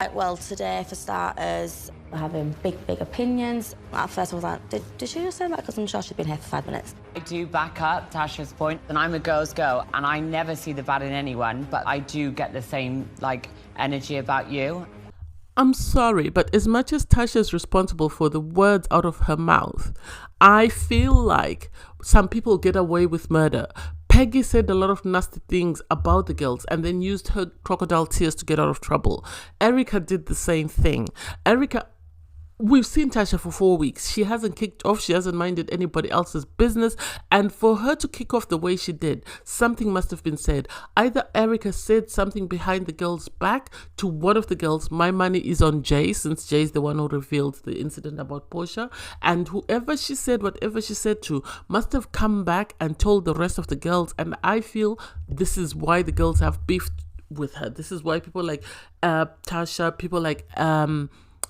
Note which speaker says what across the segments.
Speaker 1: Right, well, today, for starters, we're having big opinions. At first, I was like, did she just say that? Because I'm sure she's been here for 5 minutes.
Speaker 2: I do back up Tasha's point, and I'm a girl's girl, and I never see the bad in anyone, but I do get the same, energy about you.
Speaker 3: I'm sorry, but as much as Tasha is responsible for the words out of her mouth, I feel like some people get away with murder. Peggy said a lot of nasty things about the girls and then used her crocodile tears to get out of trouble. Erica did the same thing. We've seen Tasha for 4 weeks. She hasn't kicked off. She hasn't minded anybody else's business. And for her to kick off the way she did, something must have been said. Either Erica said something behind the girl's back to one of the girls. My money is on Jay, since Jay's the one who revealed the incident about Portia. And whoever she said, whatever she said to, must have come back and told the rest of the girls. And I feel this is why the girls have beefed with her. This is why people like Tasha, people like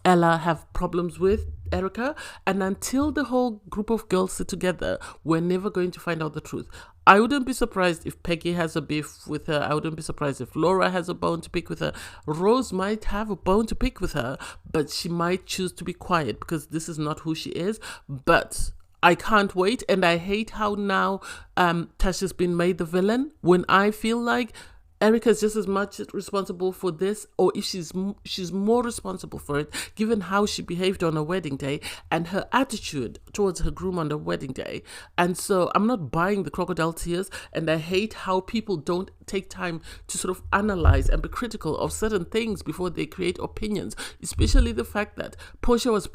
Speaker 3: Ella have problems with Erica, and until the whole group of girls sit together, we're never going to find out the truth. I wouldn't be surprised if Peggy has a beef with her. I wouldn't be surprised if Laura has a bone to pick with her. Rose might have a bone to pick with her, but she might choose to be quiet because this is not who she is. But I can't wait, and I hate how now Tasha's been made the villain when I feel like Erica is just as much responsible for this, or if she's more responsible for it, given how she behaved on her wedding day and her attitude towards her groom on the wedding day. And so I'm not buying the crocodile tears, and I hate how people don't take time to sort of analyze and be critical of certain things before they create opinions, especially the fact that Portia was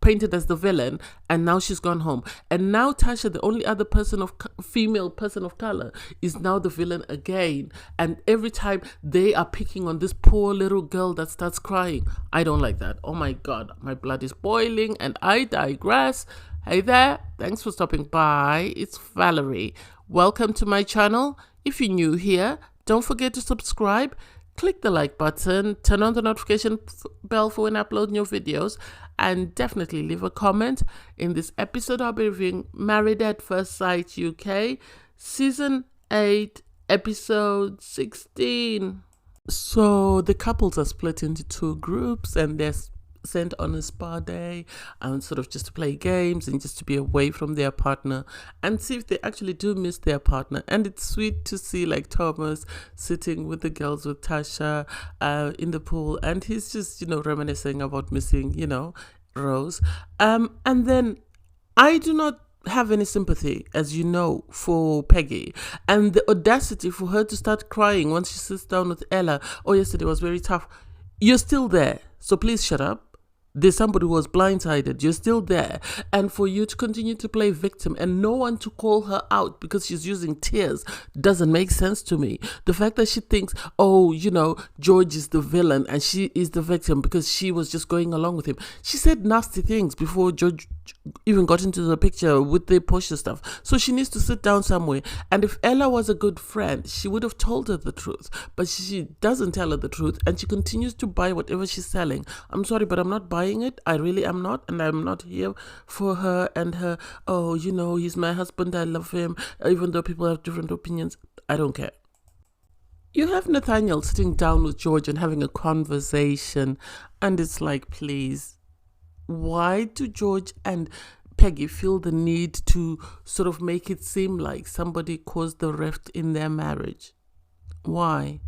Speaker 3: painted as the villain and now she's gone home, and now Tasha, the only other female person of color, is now the villain again. And every time they are picking on this poor little girl that starts crying, I don't like that. Oh my god, my blood is boiling, and I digress. Hey there, thanks for stopping by. It's Valerie. Welcome to my channel. If you're new here, don't forget to subscribe. Click the like button, turn on the notification bell for when I upload new videos, and definitely leave a comment. In this episode, I'll be reviewing Married at First Sight UK, Season 8, Episode 16. So the couples are split into two groups, and they're sent on a spa day and sort of just to play games and just to be away from their partner and see if they actually do miss their partner. And it's sweet to see like Thomas sitting with the girls with Tasha in the pool, and he's just reminiscing about missing Rose, and then I do not have any sympathy, as you know, for Peggy, and the audacity for her to start crying once she sits down with Ella. Oh, yesterday was very tough. You're still there, so please shut up. There's somebody who was blindsided. You're still there. And for you to continue to play victim and no one to call her out because she's using tears doesn't make sense to me. The fact that she thinks, George is the villain and she is the victim because she was just going along with him. She said nasty things before George even got into the picture with the Portia stuff. So she needs to sit down somewhere. And if Ella was a good friend, she would have told her the truth. But she doesn't tell her the truth, and she continues to buy whatever she's selling. I'm sorry, but I'm not buying it. I really am not. And I'm not here for her and her, he's my husband, I love him, even though people have different opinions. I don't care. You have Nathaniel sitting down with George and having a conversation, and it's like, please, why do George and Peggy feel the need to sort of make it seem like somebody caused the rift in their marriage? Why?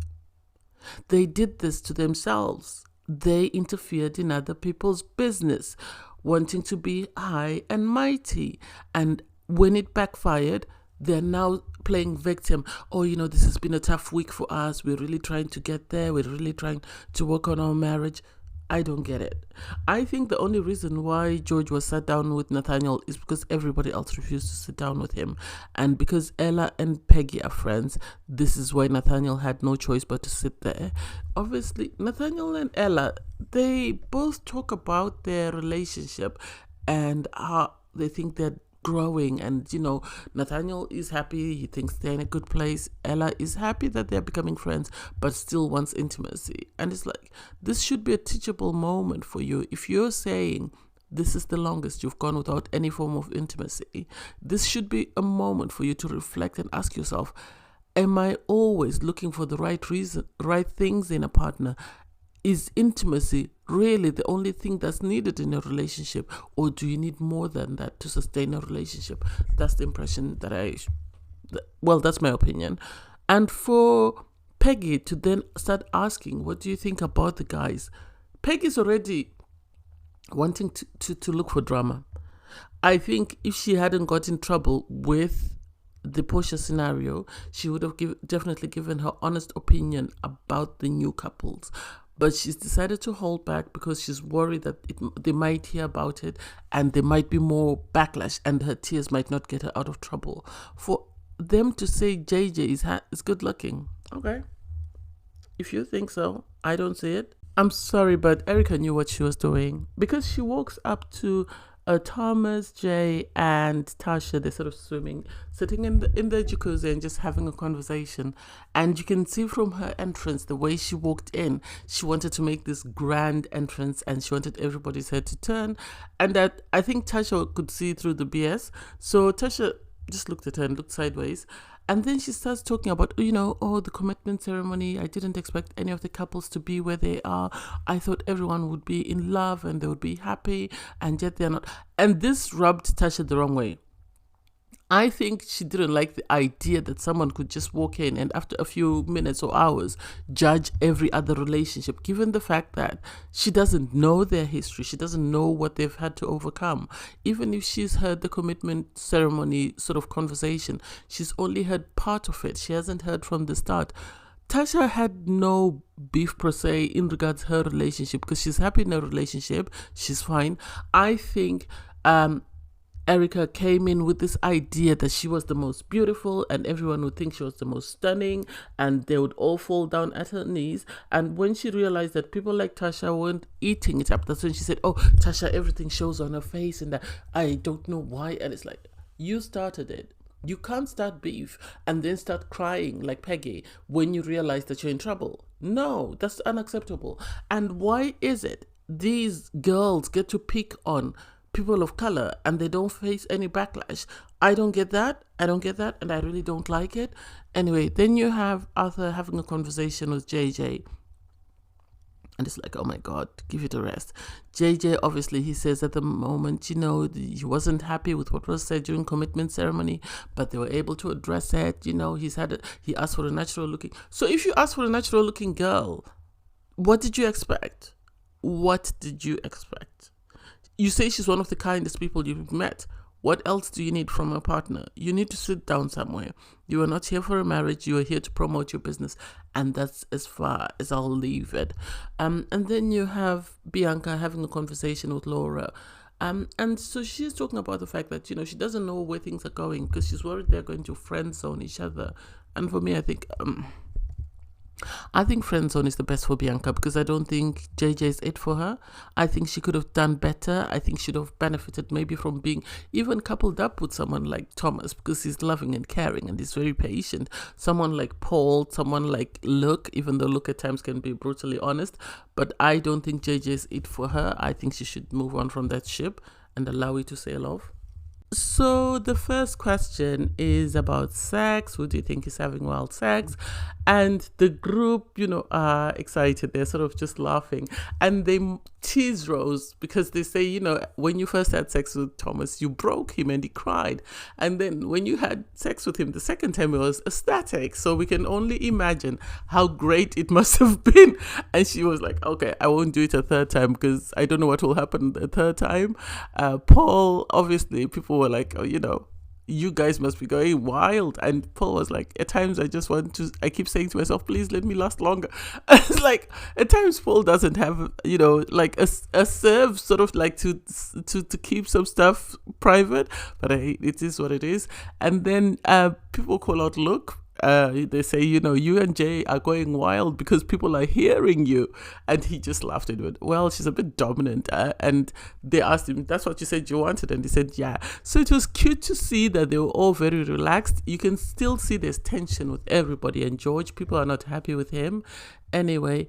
Speaker 3: They did this to themselves. They interfered in other people's business, wanting to be high and mighty. And when it backfired, they're now playing victim. Oh, this has been a tough week for us. We're really trying to get there. We're really trying to work on our marriage. I don't get it. I think the only reason why George was sat down with Nathaniel is because everybody else refused to sit down with him. And because Ella and Peggy are friends, this is why Nathaniel had no choice but to sit there. Obviously, Nathaniel and Ella, they both talk about their relationship and how they think they're growing, and Nathaniel is happy, he thinks they're in a good place. Ella is happy that they're becoming friends but still wants intimacy. And it's like, this should be a teachable moment for you. If you're saying this is the longest you've gone without any form of intimacy, this should be a moment for you to reflect and ask yourself, am I always looking for the right things in a partner? is intimacy really the only thing that's needed in a relationship, or do you need more than that to sustain a relationship? That's the impression that that's my opinion. And for Peggy to then start asking, what do you think about the guys? Peggy's already wanting to look for drama. I think if she hadn't got in trouble with the Portia scenario, she would have definitely given her honest opinion about the new couples. But she's decided to hold back because she's worried that they might hear about it and there might be more backlash and her tears might not get her out of trouble. For them to say JJ is good looking, okay. If you think so, I don't see it. I'm sorry, but Erica knew what she was doing because she walks up to Thomas, Jay, and Tasha. They're sort of swimming, sitting in the jacuzzi and just having a conversation. And you can see from her entrance, the way she walked in, she wanted to make this grand entrance and she wanted everybody's head to turn. And that I think Tasha could see through the BS. So Tasha just looked at her and looked sideways. And then she starts talking about, the commitment ceremony. I didn't expect any of the couples to be where they are. I thought everyone would be in love and they would be happy, and yet they're not. And this rubbed Tasha the wrong way. I think she didn't like the idea that someone could just walk in and after a few minutes or hours judge every other relationship, given the fact that she doesn't know their history. She doesn't know what they've had to overcome. Even if she's heard the commitment ceremony sort of conversation, she's only heard part of it. She hasn't heard from the start. Tasha had no beef per se in regards to her relationship because she's happy in her relationship. She's fine. I think Erica came in with this idea that she was the most beautiful and everyone would think she was the most stunning and they would all fall down at her knees. And when she realized that people like Tasha weren't eating it up, that's when she said, oh, Tasha, everything shows on her face and that I don't know why. And it's like, you started it. You can't start beef and then start crying like Peggy when you realize that you're in trouble. No, that's unacceptable. And why is it these girls get to pick on people of color and they don't face any backlash? I don't get that, and I really don't like it. Anyway, then you have Arthur having a conversation with JJ, and it's like, oh my God, give it a rest. JJ, obviously, he says at the moment, he wasn't happy with what was said during commitment ceremony, but they were able to address it. He asked for a natural looking. So if you ask for a natural looking girl, what did you expect? You say she's one of the kindest people you've met. What else do you need from a partner? You need to sit down somewhere. You are not here for a marriage. You are here to promote your business. And that's as far as I'll leave it. And then you have Bianca having a conversation with Laura. And so she's talking about the fact that, she doesn't know where things are going because she's worried they're going to friend zone each other. And for me, I think friend zone is the best for Bianca because I don't think JJ is it for her. I think she could have done better. I think she'd have benefited maybe from being even coupled up with someone like Thomas because he's loving and caring and he's very patient. Someone like Paul, someone like Luke, even though Luke at times can be brutally honest. But I don't think JJ is it for her. I think she should move on from that ship and allow it to sail off. So the first question is about sex. Who do you think is having wild sex? And the group, are excited. They're sort of just laughing. And they tease Rose because they say, when you first had sex with Thomas, you broke him and he cried. And then when you had sex with him the second time, it was ecstatic. So we can only imagine how great it must have been. And she was like, okay, I won't do it a third time because I don't know what will happen the third time. Paul, obviously, people were like, oh, you guys must be going wild. And Paul was like, at times I keep saying to myself, please let me last longer. It's like, at times Paul doesn't have, like a serve sort of like to keep some stuff private, but it is what it is. And then people call out Luke. They say, you and Jay are going wild because people are hearing you. And he just laughed and went, well, she's a bit dominant. And they asked him, that's what you said you wanted? And he said, yeah. So it was cute to see that they were all very relaxed. You can still see there's tension with everybody. And George, people are not happy with him. Anyway,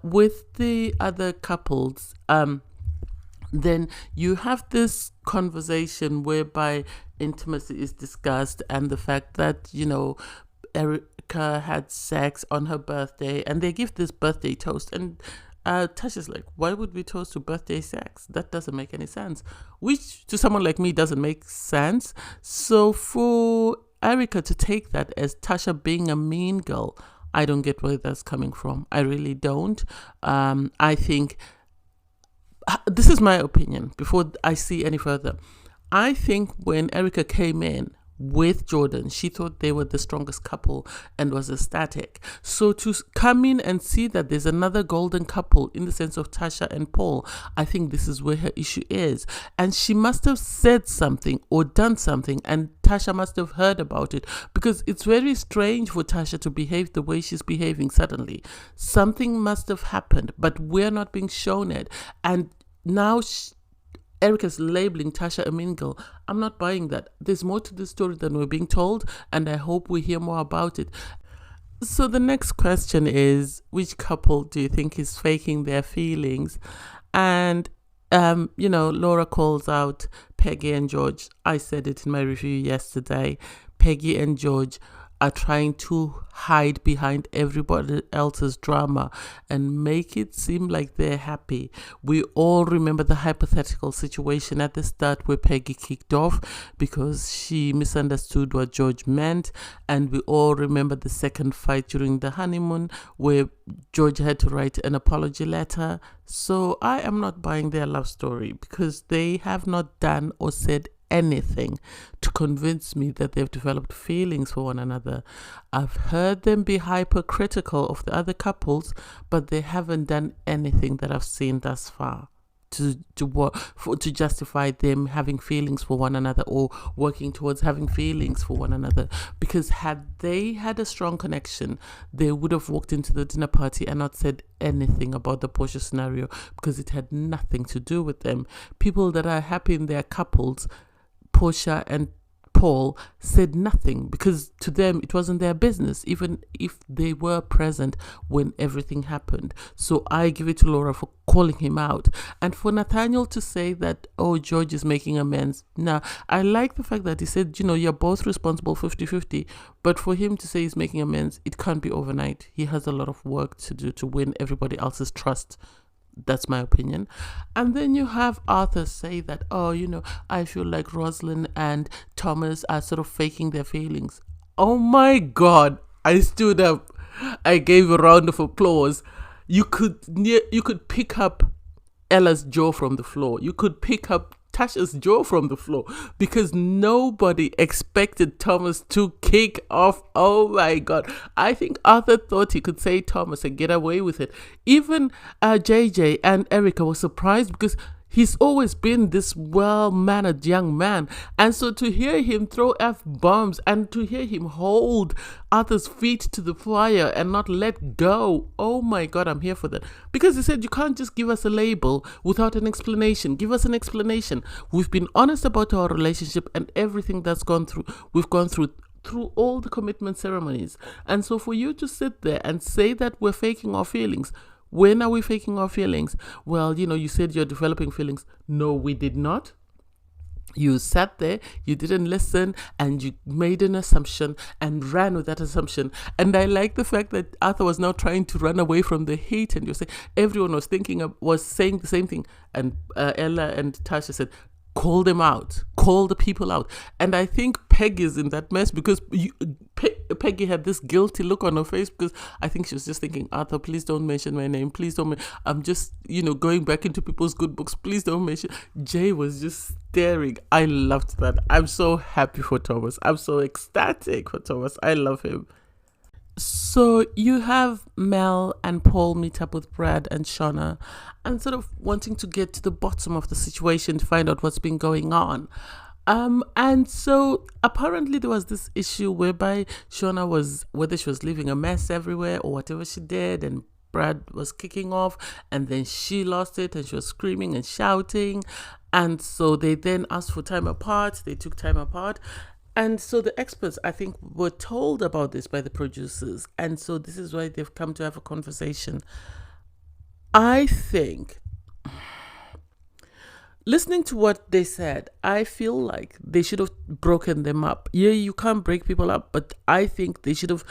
Speaker 3: with the other couples, then you have this conversation whereby intimacy is discussed and the fact that, Erica had sex on her birthday and they give this birthday toast. And Tasha's like, why would we toast to birthday sex? That doesn't make any sense. Which to someone like me doesn't make sense. So for Erica to take that as Tasha being a mean girl, I don't get where that's coming from. I really don't. I think this is my opinion before I see any further. I think when Erica came in with Jordan, she thought they were the strongest couple and was ecstatic. So to come in and see that there's another golden couple in the sense of Tasha and Paul, I think this is where her issue is. And she must have said something or done something, and Tasha must have heard about it, because it's very strange for Tasha to behave the way she's behaving suddenly. Something must have happened, but we're not being shown it. And now Erica's labeling Tasha a mean girl. I'm not buying that. There's more to the story than we're being told, and I hope we hear more about it. So the next question is, which couple do you think is faking their feelings? And, Laura calls out Peggy and George. I said it in my review yesterday. Peggy and George are trying to hide behind everybody else's drama and make it seem like they're happy. We all remember the hypothetical situation at the start where Peggy kicked off because she misunderstood what George meant, and we all remember the second fight during the honeymoon where George had to write an apology letter. So I am not buying their love story, because they have not done or said anything to convince me that they've developed feelings for one another. I've heard them be hypercritical of the other couples, but they haven't done anything that I've seen thus far to justify them having feelings for one another or working towards having feelings for one another. Because had they had a strong connection, they would have walked into the dinner party and not said anything about the Porsche scenario, because it had nothing to do with them. People that are happy in their couples, Portia and Paul, said nothing, because to them it wasn't their business, even if they were present when everything happened. So I give it to Laura for calling him out. And for Nathaniel to say that, oh, George is making amends. Now, I like the fact that he said, you're both responsible 50-50, but for him to say he's making amends, it can't be overnight. He has a lot of work to do to win everybody else's trust. That's my opinion. And then you have Arthur say that, I feel like Rosalind and Thomas are sort of faking their feelings. Oh my God. I stood up. I gave a round of applause. You could pick up Ella's jaw from the floor. You could pick up Tasha's jaw from the floor, because nobody expected Thomas to kick off. Oh my God. I think Arthur thought he could say Thomas and get away with it. Even JJ and Erica were surprised, because he's always been this well-mannered young man. And so to hear him throw F-bombs and to hear him hold Arthur's feet to the fire and not let go, oh my God, I'm here for that. Because he said, you can't just give us a label without an explanation. Give us an explanation. We've been honest about our relationship and everything that's gone through. We've gone through all the commitment ceremonies. And so for you to sit there and say that we're faking our feelings, when are we faking our feelings? Well, you said you're developing feelings. No, we did not. You sat there, you didn't listen, and you made an assumption and ran with that assumption. And I like the fact that Arthur was now trying to run away from the hate, and you say everyone was saying the same thing. And Ella and Tasha said, call them out, call the people out. And I think Peggy's in that mess, because Peggy had this guilty look on her face, because I think she was just thinking, Arthur, please don't mention my name. Please don't. I'm just, going back into people's good books. Please don't mention. Jay was just staring. I loved that. I'm so happy for Thomas. I'm so ecstatic for Thomas. I love him. So you have Mel and Paul meet up with Brad and Shona and sort of wanting to get to the bottom of the situation to find out what's been going on. And so apparently there was this issue whereby Shona whether she was leaving a mess everywhere or whatever she did, and Brad was kicking off, and then she lost it and she was screaming and shouting. And so they then asked for time apart. They took time apart. And so the experts, I think, were told about this by the producers. And so this is why they've come to have a conversation. I think, listening to what they said, I feel like they should have broken them up. Yeah, you can't break people up, but I think they should have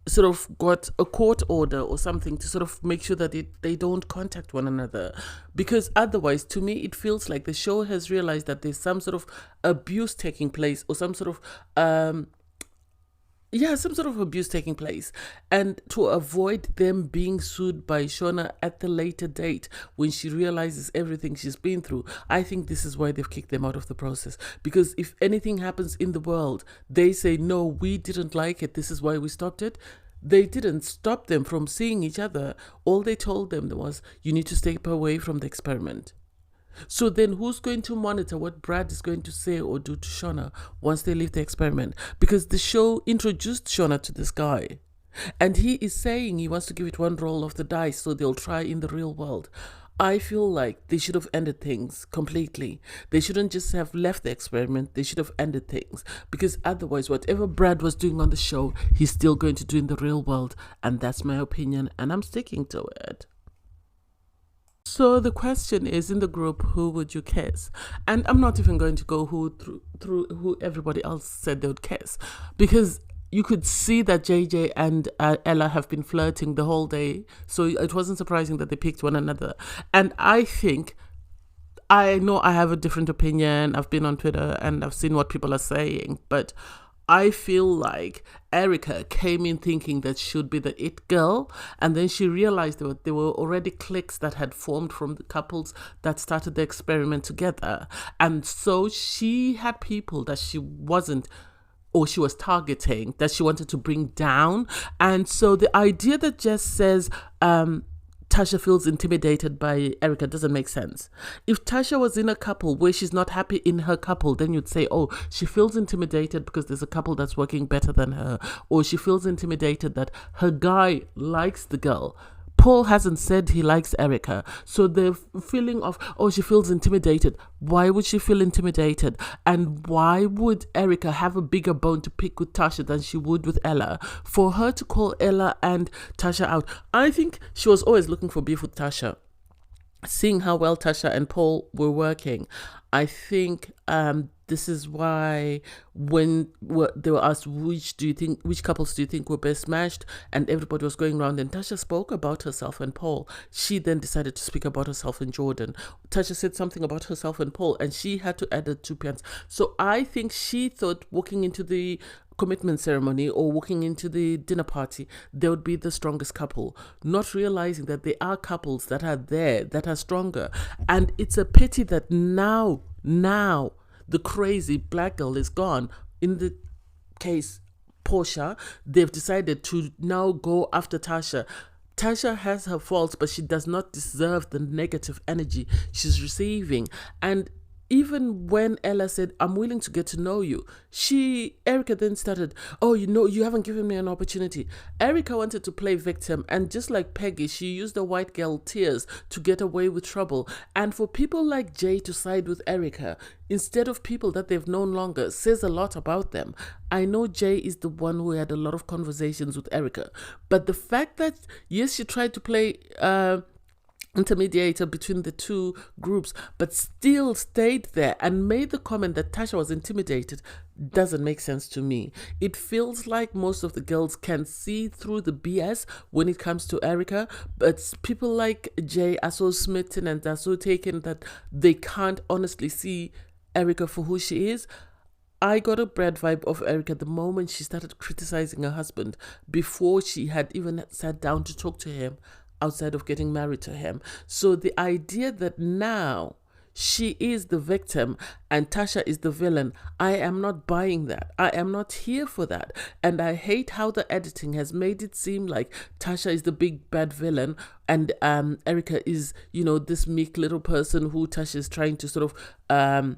Speaker 3: sort of got a court order or something to sort of make sure that they don't contact one another, because otherwise, to me, it feels like the show has realized that there's some sort of abuse taking place, or some sort of some sort of abuse taking place. And to avoid them being sued by Shona at the later date, when she realizes everything she's been through, I think this is why they've kicked them out of the process. Because if anything happens in the world, they say, no, we didn't like it, this is why we stopped it. They didn't stop them from seeing each other. All they told them was, you need to step away from the experiment. So then who's going to monitor what Brad is going to say or do to Shona once they leave the experiment? Because the show introduced Shona to this guy, and he is saying he wants to give it one roll of the dice so they'll try in the real world. I feel like they should have ended things completely. They shouldn't just have left the experiment. They should have ended things, because otherwise whatever Brad was doing on the show, he's still going to do in the real world. And that's my opinion, and I'm sticking to it. So the question is, in the group, who would you kiss? And I'm not even going to go through who everybody else said they would kiss, because you could see that JJ and Ella have been flirting the whole day. So it wasn't surprising that they picked one another. And I know I have a different opinion. I've been on Twitter and I've seen what people are saying, but I feel like Erica came in thinking that she'd be the it girl, and then she realized that there were already cliques that had formed from the couples that started the experiment together. And so she had people that she wasn't, or she was targeting, that she wanted to bring down. And so the idea that Jess says, Tasha feels intimidated by Erica doesn't make sense. If Tasha was in a couple where she's not happy in her couple, then you'd say, oh, she feels intimidated because there's a couple that's working better than her, or she feels intimidated that her guy likes the girl. Paul hasn't said he likes Erica. So the feeling of, oh, she feels intimidated. Why would she feel intimidated? And why would Erica have a bigger bone to pick with Tasha than she would with Ella? For her to call Ella and Tasha out, I think she was always looking for beef with Tasha. Seeing how well Tasha and Paul were working, I think this is why when they were asked which couples do you think were best matched, and everybody was going around and Tasha spoke about herself and Paul, she then decided to speak about herself and Jordan. Tasha said something about herself and Paul, and she had to add the 2 pence. So I think she thought walking into the commitment ceremony or walking into the dinner party, they would be the strongest couple, not realizing that there are couples that are there that are stronger. And it's a pity that now the crazy black girl is gone. In the case Portia, they've decided to now go after Tasha. Tasha has her faults, but she does not deserve the negative energy she's receiving. And even when Ella said, I'm willing to get to know you, Erica then started, oh, you haven't given me an opportunity. Erica wanted to play victim, and just like Peggy, she used the white girl tears to get away with trouble. And for people like Jay to side with Erica, instead of people that they've known longer, says a lot about them. I know Jay is the one who had a lot of conversations with Erica, but the fact that, yes, she tried to play intermediator between the two groups, but still stayed there and made the comment that Tasha was intimidated, doesn't make sense to me. It feels like most of the girls can see through the BS when it comes to Erica, but people like Jay are so smitten and they're so taken that they can't honestly see Erica for who she is. I got a Brad vibe of Erica the moment she started criticizing her husband before she had even sat down to talk to him outside of getting married to him. So the idea that now she is the victim and Tasha is the villain, I am not buying that. I am not here for that. And I hate how the editing has made it seem like Tasha is the big bad villain and Erica is, this meek little person who Tasha is trying to sort of,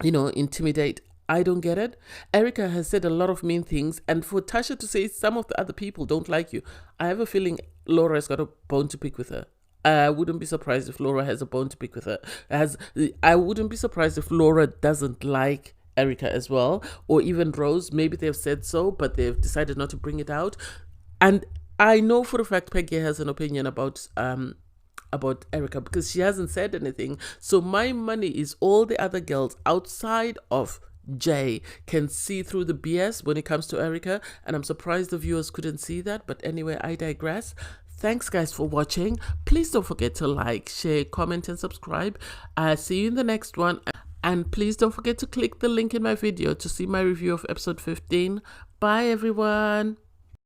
Speaker 3: intimidate. I don't get it. Erica has said a lot of mean things, and for Tasha to say some of the other people don't like you, I have a feeling Laura's got a bone to pick with her. I wouldn't be surprised if Laura has a bone to pick with her. I wouldn't be surprised if Laura doesn't like Erica as well, or even Rose. Maybe they've said so, but they've decided not to bring it out. And I know for a fact Peggy has an opinion about Erica because she hasn't said anything. So my money is all the other girls outside of Jay can see through the BS when it comes to Erica, and I'm surprised the viewers couldn't see that. But anyway, I digress. Thanks guys for watching. Please don't forget to like, share, comment and subscribe. I'll see you in the next one. And please don't forget to click the link in my video to see my review of episode 15. Bye everyone.